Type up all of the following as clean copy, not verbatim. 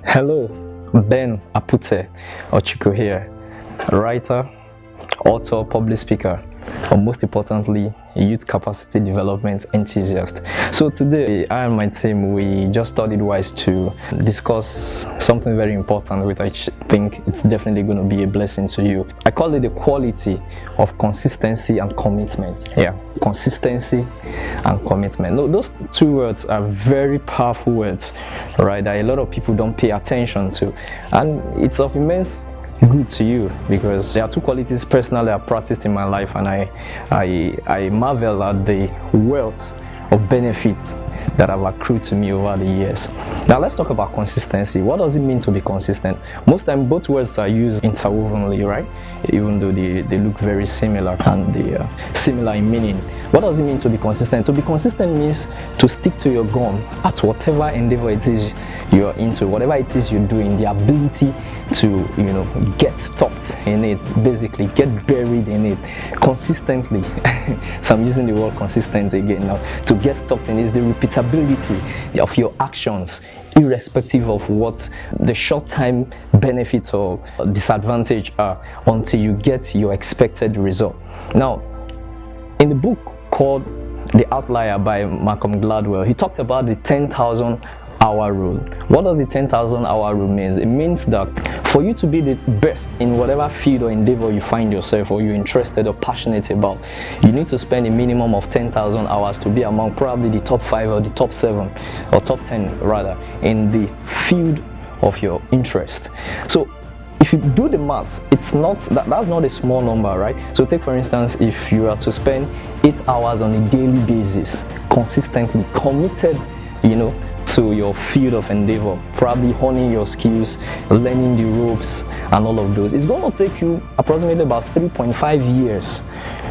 Hello, Ben Apute Ochiko here, writer, author, public speaker, and most importantly, a youth capacity development enthusiast. So today, I and my team, we just studied wise to discuss something very important, which I think it's definitely going to be a blessing to you. I call it the quality of consistency and commitment. Yeah, consistency and commitment. No, those two words are very powerful words, right? That a lot of people don't pay attention to, and it's of immense good to you because there are two qualities personally I've practiced in my life, and I marvel at the wealth of benefit that have accrued to me over the years. Now let's talk about consistency. What does it mean to be consistent? Most time both words are used interwovenly, right? Even though they look very similar and they are similar in meaning. What does it mean to be consistent? To be consistent means to stick to your gun at whatever endeavor it is you're into, whatever it is you're doing, the ability to get stopped in it, basically get buried in it consistently. So I'm using the word consistent again now. To get stopped in it is the repeatability of your actions, irrespective of what the short-time benefit or disadvantage are, until you get your expected result. Now, in the book called The Outlier by Malcolm Gladwell, he talked about the 10,000 hour rule. What does the 10,000 hour rule mean? It means that for you to be the best in whatever field or endeavor you find yourself or you're interested or passionate about, you need to spend a minimum of 10,000 hours to be among probably the top 5 or the top 7 or top 10 rather in the field of your interest. So if you do the maths, it's not that's not a small number, right? So take for instance, if you are to spend 8 hours on a daily basis, consistently committed, to your field of endeavor, probably honing your skills, learning the ropes and all of those, it's going to take you approximately about 3.5 years,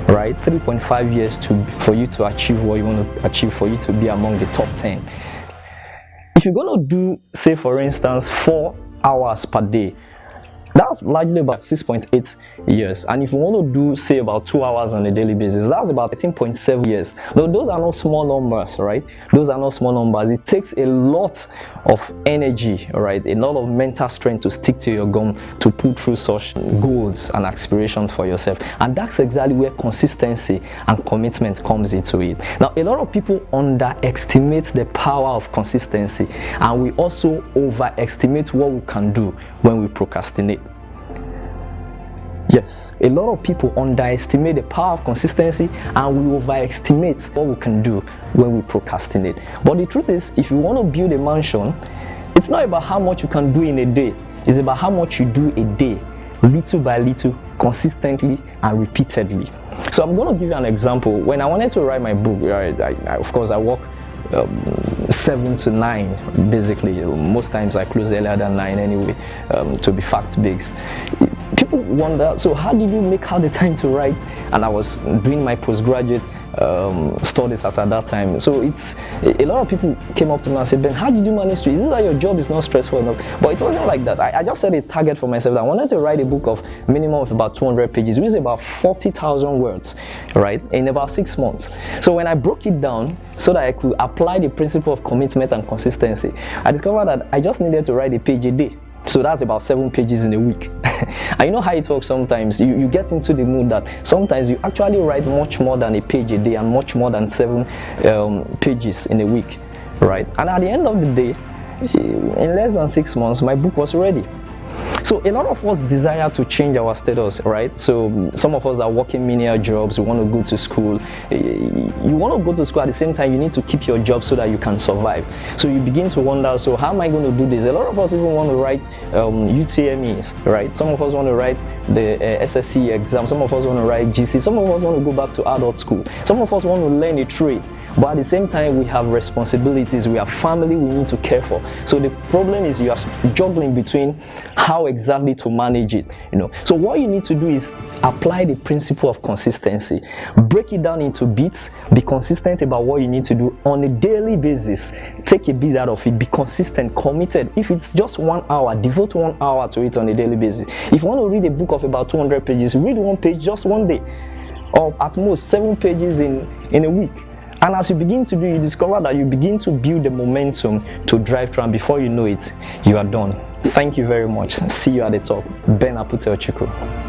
right? 3.5 years for you to achieve what you want to achieve, for you to be among the top 10. If you're going to do, say for instance, 4 hours per day, that's largely about 6.8 years. And if you want to do, say, about 2 hours on a daily basis, that's about 13.7 years. Though those are not small numbers, right? Those are not small numbers. It takes a lot of energy, right? A lot of mental strength to stick to your gun, to put through such goals and aspirations for yourself. And that's exactly where consistency and commitment comes into it. Now, a lot of people underestimate the power of consistency, and we also overestimate what we can do when we procrastinate. Yes, a lot of people underestimate the power of consistency, and we overestimate what we can do when we procrastinate. But the truth is, if you want to build a mansion, it's not about how much you can do in a day. It's about how much you do a day, little by little, consistently and repeatedly. So I'm going to give you an example. When I wanted to write my book, of course I work 7 to 9 basically. Most times I close earlier than 9 anyway, to be fact-based. People wonder, so how did you make out the time to write? And I was doing my postgraduate studies at that time. So it's a lot of people came up to me and said, Ben, how did you manage to? Is it that your job is not stressful enough? But it wasn't like that. I just set a target for myself. I wanted to write a book of minimum of about 200 pages, which is about 40,000 words, right, in about 6 months. So when I broke it down so that I could apply the principle of commitment and consistency, I discovered that I just needed to write a page a day. So that's about 7 pages in a week. And you know how it works sometimes. You get into the mood that sometimes you actually write much more than a page a day and much more than 7 pages in a week, right? And at the end of the day, in less than 6 months, my book was ready. So a lot of us desire to change our status, right? So some of us are working menial jobs. We want to go to school. You want to go to school, at the same time you need to keep your job so that you can survive. So you begin to wonder, so how am I going to do this? A lot of us even want to write UTMEs, right? Some of us want to write the SSC exam. Some of us want to write GC. Some of us want to go back to adult school. Some of us want to learn a trade. But at the same time, we have responsibilities, we have family we need to care for. So the problem is you are juggling between how exactly to manage it. So what you need to do is apply the principle of consistency. Break it down into bits. Be consistent about what you need to do on a daily basis. Take a bit out of it. Be consistent, committed. If it's just 1 hour, devote 1 hour to it on a daily basis. If you want to read a book of about 200 pages, read 1 page just one day, or at most 7 pages in a week. And as you begin to do, you discover that you begin to build the momentum to drive through, and before you know it, you are done. Thank you very much. See you at the top. Ben Apute Ochukwu.